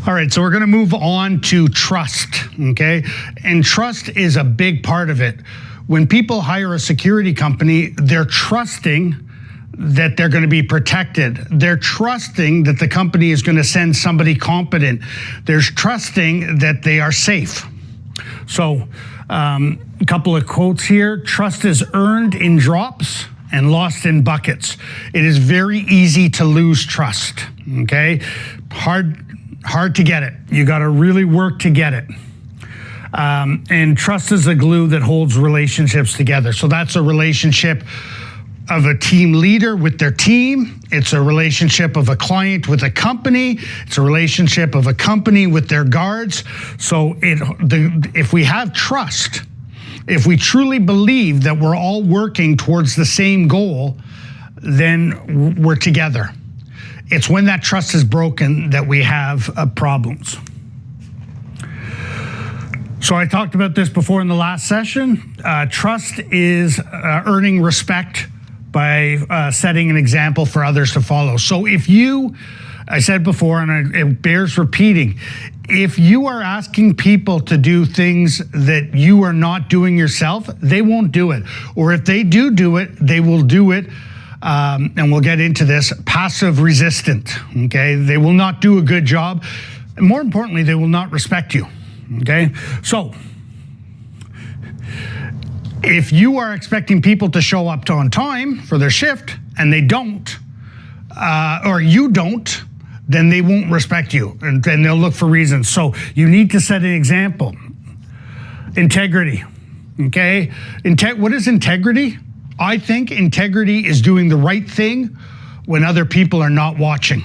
All right, so we're going to move on to trust, okay? And trust is a big part of it. When people hire a security company, they're trusting that they're going to be protected. They're trusting that the company is going to send somebody competent. They're trusting that they are safe. So, a couple of quotes here. Trust is earned in drops and lost in buckets. It is very easy to lose trust, okay? Hard to get it. You got to really work to get it. And trust is the glue that holds relationships together. So that's a relationship of a team leader with their team. It's a relationship of a client with a company. It's a relationship of a company with their guards. So if we have trust, if we truly believe that we're all working towards the same goal, then we're together. It's when that trust is broken that we have problems. So I talked about this before in the last session. Trust is earning respect by setting an example for others to follow. So if you, I said before, and it bears repeating, if you are asking people to do things that you are not doing yourself, they won't do it. Or if they do it, they will do it, and we'll get into this, passive resistant, okay? They will not do a good job. And more importantly, they will not respect you, okay? So, if you are expecting people to show up on time for their shift and they don't, or you don't, then they won't respect you and they'll look for reasons. So you need to set an example. Integrity, okay? What is integrity? I think integrity is doing the right thing when other people are not watching.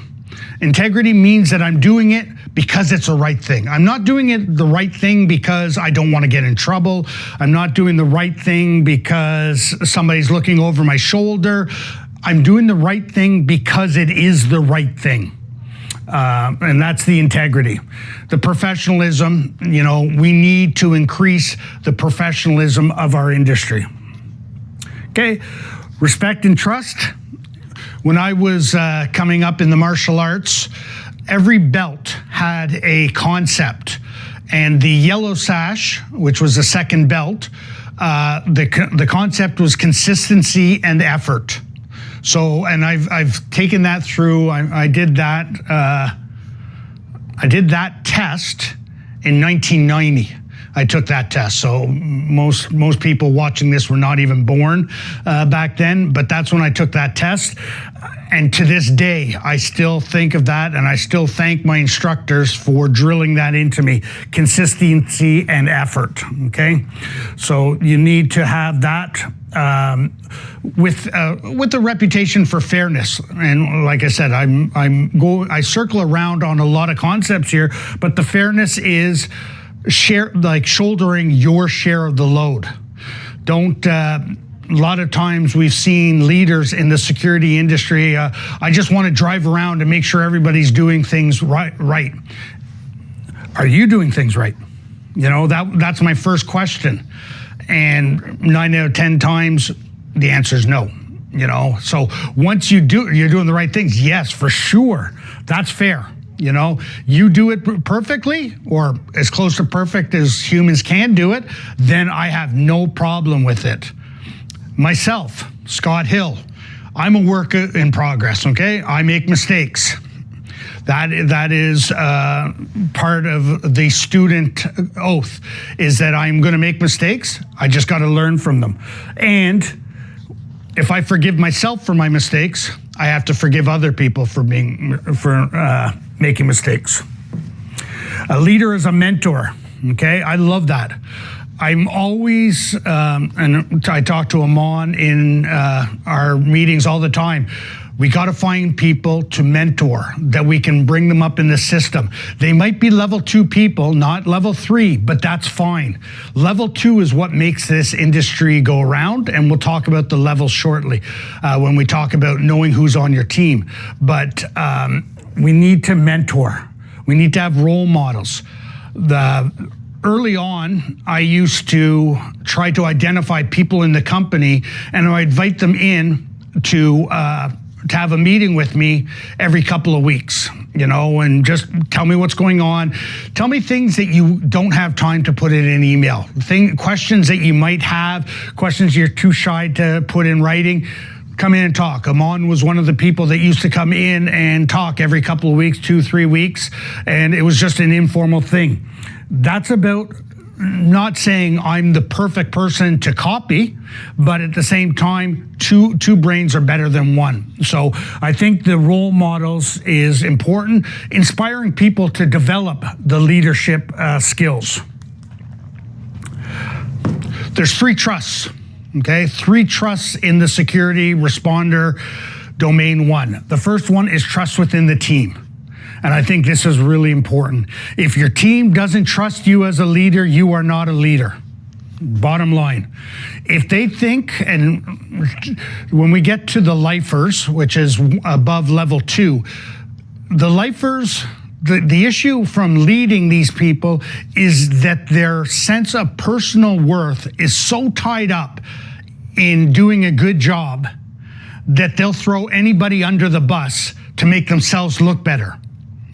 Integrity means that I'm doing it because it's a right thing. I'm not doing it the right thing because I don't want to get in trouble. I'm not doing the right thing because somebody's looking over my shoulder. I'm doing the right thing because it is the right thing. And that's the integrity. The professionalism, we need to increase the professionalism of our industry. Okay, respect and trust. When I was coming up in the martial arts, every belt had a concept. And the yellow sash, which was the second belt, the concept was consistency and effort. So, and I've taken that through, I did that test in 1990. I took that test. So most people watching this were not even born back then, but that's when I took that test. And to this day, I still think of that, and I still thank my instructors for drilling that into me. Consistency and effort, okay? So you need to have that with a reputation for fairness. And like I said, I circle around on a lot of concepts here, but the fairness is shouldering your share of the load. Don't, a lot of times we've seen leaders in the security industry, I just want to drive around and make sure everybody's doing things right. Are you doing things right? That's my first question. And 9 out of 10 times, the answer is no. So once you're doing the right things, yes, for sure, that's fair. You do it perfectly or as close to perfect as humans can do it, then I have no problem with it. Myself, Scott Hill, I'm a work in progress, okay? I make mistakes. That is part of the student oath, is that I'm going to make mistakes. I just got to learn from them. And if I forgive myself for my mistakes, I have to forgive other people for making mistakes. A leader is a mentor, okay? I love that. I'm always, and I talk to Amon in our meetings all the time, we got to find people to mentor, that we can bring them up in the system. They might be level 2 people, not level 3, but that's fine. Level 2 is what makes this industry go around, and we'll talk about the levels shortly when we talk about knowing who's on your team. But we need to mentor. We need to have role models. Early on, I used to try to identify people in the company, and I invite them in to have a meeting with me every couple of weeks. and just tell me what's going on. Tell me things that you don't have time to put in an email. Questions that you might have, questions you're too shy to put in writing. Come in and talk. Amon was one of the people that used to come in and talk every couple of weeks, 2-3 weeks, and it was just an informal thing. That's about not saying I'm the perfect person to copy, but at the same time, two brains are better than one. So I think the role models is important, inspiring people to develop the leadership skills. There's 3 trusts, okay? 3 trusts in the security responder domain 1. The first one is trust within the team. And I think this is really important. If your team doesn't trust you as a leader, you are not a leader. Bottom line. If they think, and when we get to the lifers, which is above level 2, the lifers, the issue from leading these people is that their sense of personal worth is so tied up in doing a good job that they'll throw anybody under the bus to make themselves look better.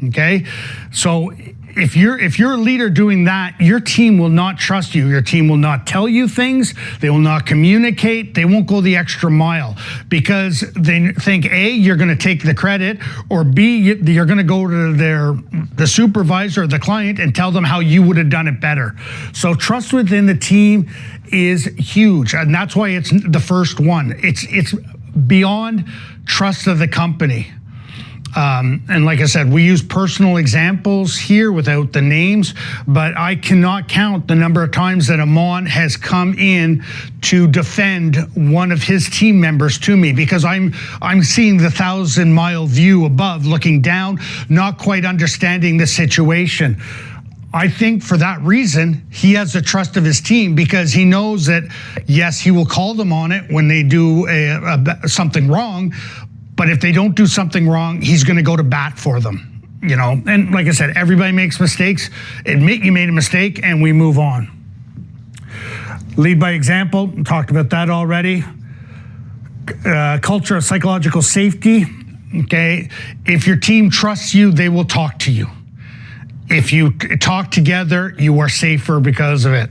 Okay, so if you're a leader doing that, your team will not trust you. Your team will not tell you things. They will not communicate. They won't go the extra mile because they think A, you're going to take the credit, or B, you're going to go to the supervisor or the client and tell them how you would have done it better. So trust within the team is huge, and that's why it's the first one. It's beyond trust of the company. And like I said, we use personal examples here without the names, but I cannot count the number of times that Amon has come in to defend one of his team members to me because I'm seeing the 1,000-mile view above, looking down, not quite understanding the situation. I think for that reason, he has the trust of his team because he knows that, yes, he will call them on it when they do something wrong, but if they don't do something wrong, he's going to go to bat for them, And like I said, everybody makes mistakes. Admit you made a mistake, and we move on. Lead by example. Talked about that already. Culture of psychological safety. Okay, if your team trusts you, they will talk to you. If you talk together, you are safer because of it.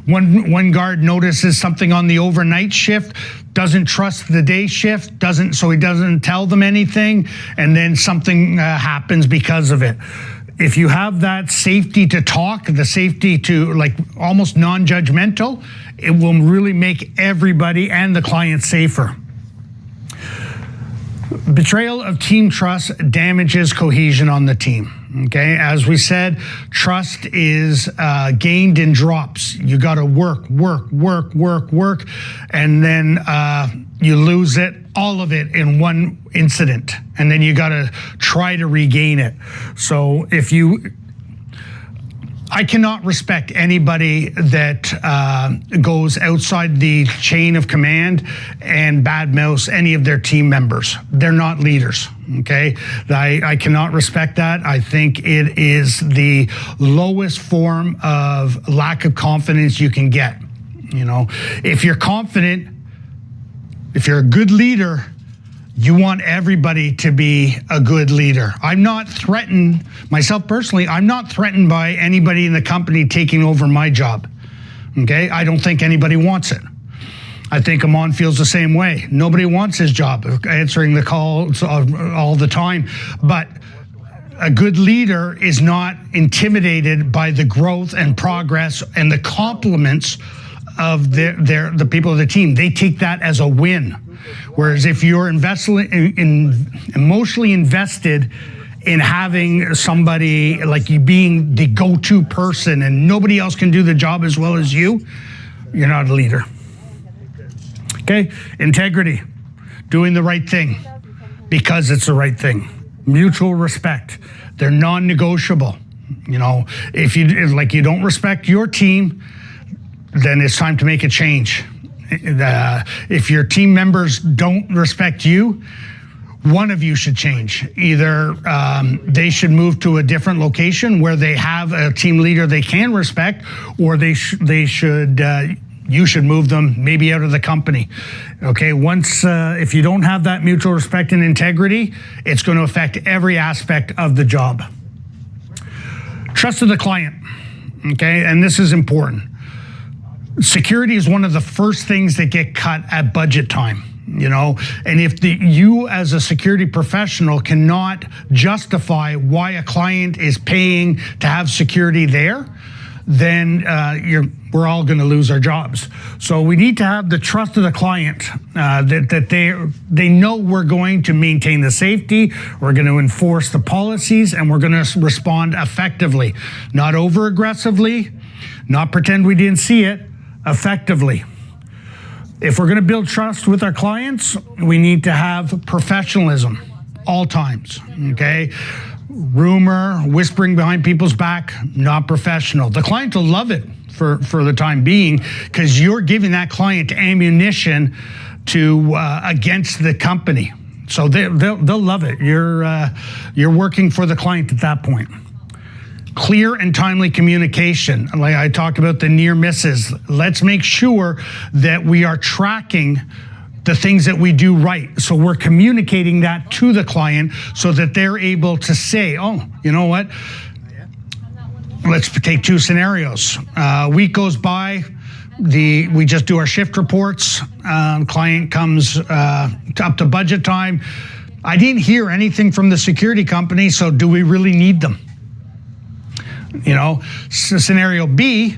One guard notices something on the overnight shift, doesn't trust the day shift, so he doesn't tell them anything, and then something happens because of it. If you have that safety to talk, the safety to almost non-judgmental, it will really make everybody and the client safer. Betrayal of team trust damages cohesion on the team. Okay, as we said, trust is gained in drops. You got to work, and then you lose it, all of it in one incident, and then you got to try to regain it. So I cannot respect anybody that goes outside the chain of command and badmouths any of their team members. They're not leaders, okay? I cannot respect that. I think it is the lowest form of lack of confidence you can get. If you're confident, if you're a good leader, you want everybody to be a good leader. I'm not threatened, myself personally, I'm not threatened by anybody in the company taking over my job. Okay, I don't think anybody wants it. I think Amon feels the same way. Nobody wants his job, answering the calls all the time. But a good leader is not intimidated by the growth and progress and the compliments of the people of the team. They take that as a win. Whereas if you're emotionally invested in having somebody like you being the go-to person and nobody else can do the job as well as you're not a leader. Okay, integrity, doing the right thing because it's the right thing. Mutual respect, they're non-negotiable. If you don't respect your team, then it's time to make a change. If your team members don't respect you, one of you should change. Either they should move to a different location where they have a team leader they can respect, or they should you should move them maybe out of the company. Okay, once, if you don't have that mutual respect and integrity, it's going to affect every aspect of the job. Trust of the client, okay, and this is important. Security is one of the first things that get cut at budget time. You know, and if you as a security professional cannot justify why a client is paying to have security there, then we're all going to lose our jobs. So we need to have the trust of the client, that they know we're going to maintain the safety, we're going to enforce the policies, and we're going to respond effectively, not over aggressively, not pretend we didn't see it, effectively. If we're going to build trust with our clients, we need to have professionalism all times, okay? Rumor, whispering behind people's back, not professional. The client will love it for the time being because you're giving that client ammunition to against the company. So they'll love it. You're working for the client at that point. Clear and timely communication. Like I talked about the near misses. Let's make sure that we are tracking the things that we do right. So we're communicating that to the client so that they're able to say, oh, you know what? Let's take two scenarios. A week goes by, we just do our shift reports. Client comes up to budget time. I didn't hear anything from the security company, so do we really need them? You know, scenario B,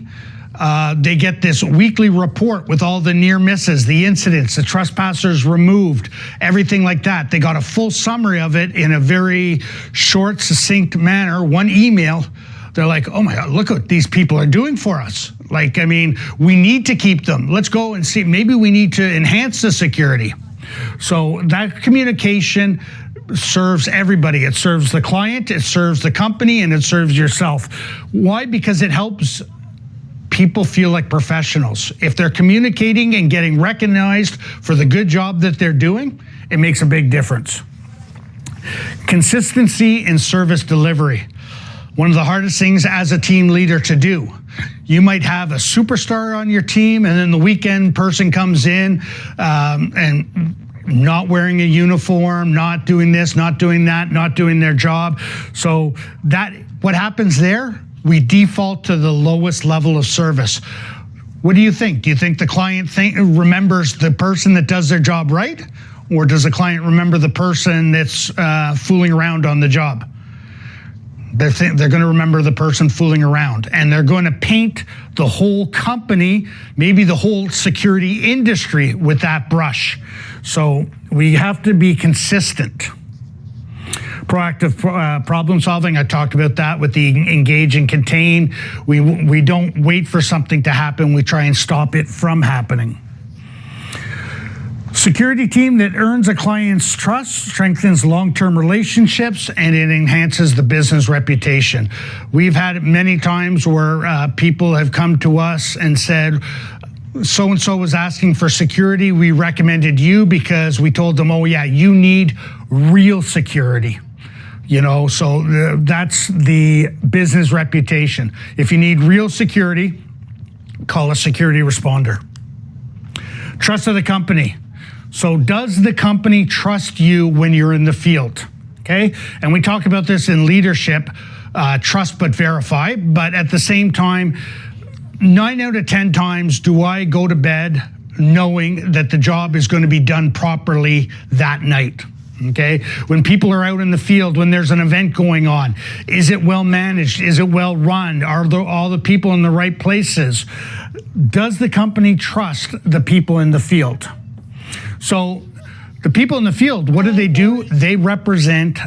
they get this weekly report with all the near misses, the incidents, the trespassers removed, everything like that. They got a full summary of it in a very short, succinct manner, one email. They're like, oh my God, look what these people are doing for us. Like, I mean, we need to keep them. Let's go and see, maybe we need to enhance the security. So that communication serves everybody. It serves the client, it serves the company, and it serves yourself. Why? Because it helps people feel like professionals. If they're communicating and getting recognized for the good job that they're doing, it makes a big difference. Consistency in service delivery. One of the hardest things as a team leader to do. You might have a superstar on your team, and then the weekend person comes in and not wearing a uniform, not doing this, not doing that, not doing their job. So what happens there? We default to the lowest level of service. What do you think? Do you think the client remembers the person that does their job right? Or does the client remember the person that's fooling around on the job? They're going to remember the person fooling around, and they're going to paint the whole company, maybe the whole security industry with that brush. So we have to be consistent. Proactive problem solving, I talked about that with the engage and contain. We don't wait for something to happen, we try and stop it from happening. Security team that earns a client's trust, strengthens long-term relationships, and it enhances the business reputation. We've had it many times where people have come to us and said, so-and-so was asking for security. We recommended you because we told them, oh yeah, you need real security. You know, so that's the business reputation. If you need real security, call a security responder. Trust of the company. So does the company trust you when you're in the field? Okay, and we talk about this in leadership, trust but verify, but at the same time, 9 out of 10 times do I go to bed knowing that the job is going to be done properly that night. Okay, when people are out in the field, when there's an event going on, is it well managed? Is it well run? Are all the people in the right places? Does the company trust the people in the field? So the people in the field, what do? They represent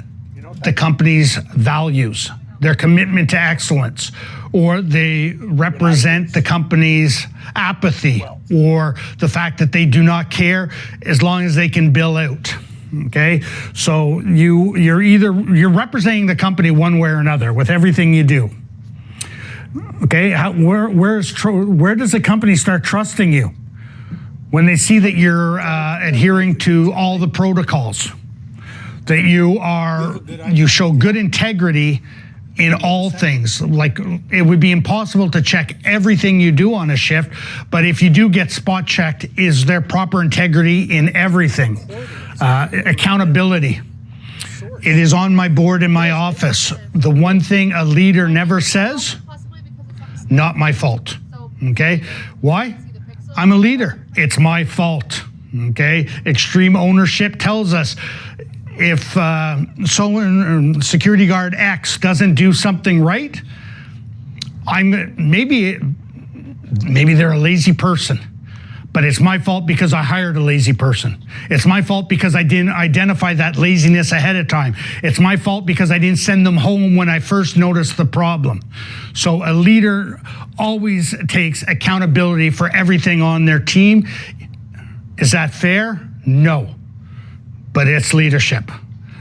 the company's values, their commitment to excellence, or they represent the company's apathy, or the fact that they do not care as long as they can bill out. Okay, so you're representing the company one way or another with everything you do. Okay, where does the company start trusting you? When they see that you're adhering to all the protocols, that you show good integrity in all things. Like, it would be impossible to check everything you do on a shift, but if you do get spot checked, is there proper integrity in everything? Accountability. It is on my board in my office. The one thing a leader never says, not my fault. Okay? Why? I'm a leader. It's my fault. Okay? Extreme ownership tells us if security guard X doesn't do something right, maybe they're a lazy person, but it's my fault because I hired a lazy person. It's my fault because I didn't identify that laziness ahead of time. It's my fault because I didn't send them home when I first noticed the problem. So a leader always takes accountability for everything on their team. Is that fair? No. But it's leadership.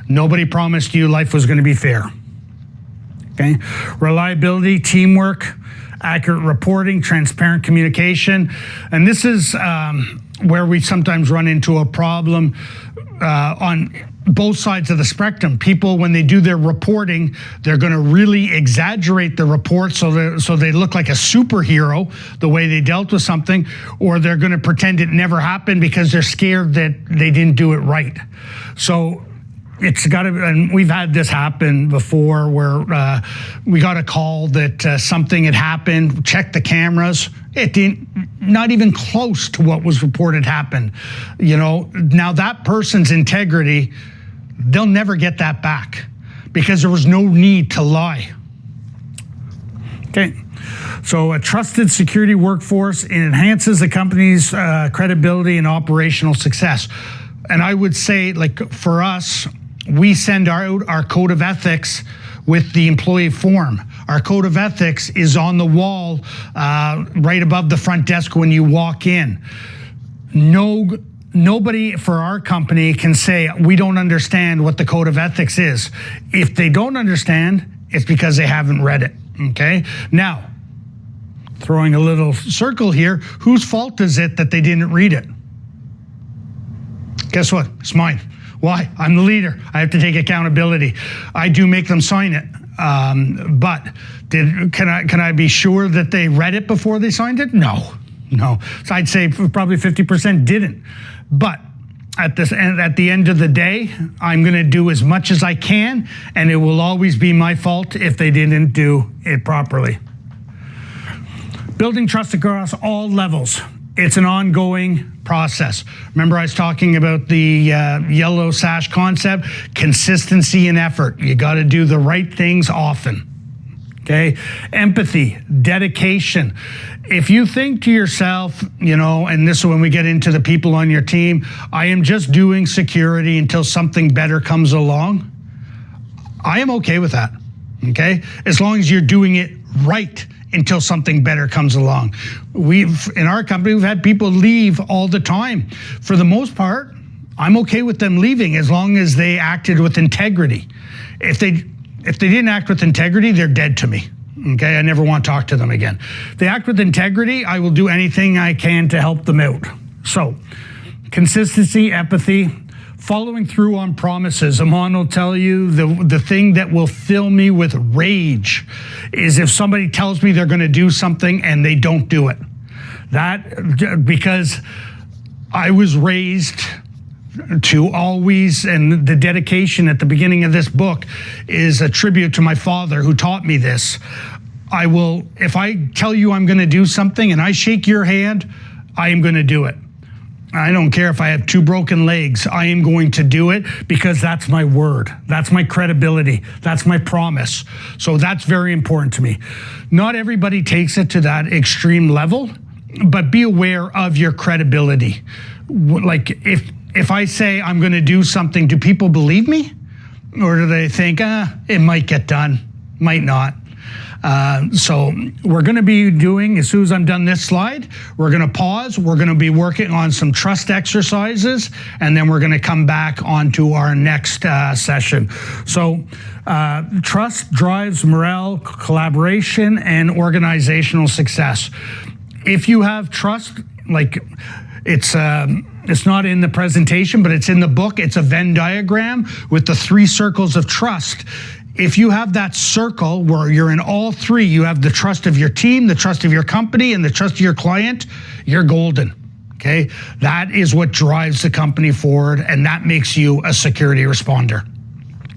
Nobody promised you life was going to be fair. Okay? Reliability, teamwork, accurate reporting, transparent communication. And this is where we sometimes run into a problem on both sides of the spectrum. People, when they do their reporting, they're going to really exaggerate the report so they look like a superhero the way they dealt with something, or they're going to pretend it never happened because they're scared that they didn't do it right. So it's got to, and we've had this happen before where we got a call that something had happened, checked the cameras, it didn't, not even close to what was reported happened. You know, now that person's integrity, they'll never get that back because there was no need to lie. Okay, so a trusted security workforce enhances the company's credibility and operational success. And I would say, like, for us, we send out our code of ethics with the employee form. Our code of ethics is on the wall right above the front desk when you walk in. Nobody for our company can say, we don't understand what the code of ethics is. If they don't understand, it's because they haven't read it, okay? Now, throwing a little circle here, whose fault is it that they didn't read it? Guess what? It's mine. Why? I'm the leader. I have to take accountability. I do make them sign it. But can I be sure that they read it before they signed it? No. So I'd say probably 50% didn't. But at the end of the day, I'm going to do as much as I can, and it will always be my fault if they didn't do it properly. Building trust across all levels. It's an ongoing process. Remember I was talking about the yellow sash concept? Consistency and effort. You got to do the right things often. Okay? Empathy, dedication. If you think to yourself, you know, and this is when we get into the people on your team, I am just doing security until something better comes along, I am okay with that. Okay? As long as you're doing it right until something better comes along. In our company, we've had people leave all the time. For the most part, I'm okay with them leaving as long as they acted with integrity. If they didn't act with integrity, they're dead to me. Okay, I never want to talk to them again. If they act with integrity, I will do anything I can to help them out. So, consistency, empathy, following through on promises. Amon will tell you the thing that will fill me with rage is if somebody tells me they're going to do something and they don't do it. That, because I was raised to always, and the dedication at the beginning of this book is a tribute to my father who taught me this. I will, if I tell you I'm going to do something and I shake your hand, I am going to do it. I don't care if I have 2 broken legs, I am going to do it because that's my word. That's my credibility. That's my promise. So that's very important to me. Not everybody takes it to that extreme level, but be aware of your credibility. Like if I say I'm going to do something, do people believe me? Or do they think, it might get done, might not? So we're going to be doing, as soon as I'm done this slide, we're going to pause. We're going to be working on some trust exercises, and then we're going to come back onto our next session. So trust drives morale, collaboration, and organizational success. If you have trust, like it's not in the presentation, but it's in the book. It's a Venn diagram with the 3 circles of trust. If you have that circle where you're in all three, you have the trust of your team, the trust of your company, and the trust of your client, you're golden. Okay, that is what drives the company forward, and that makes you a security responder.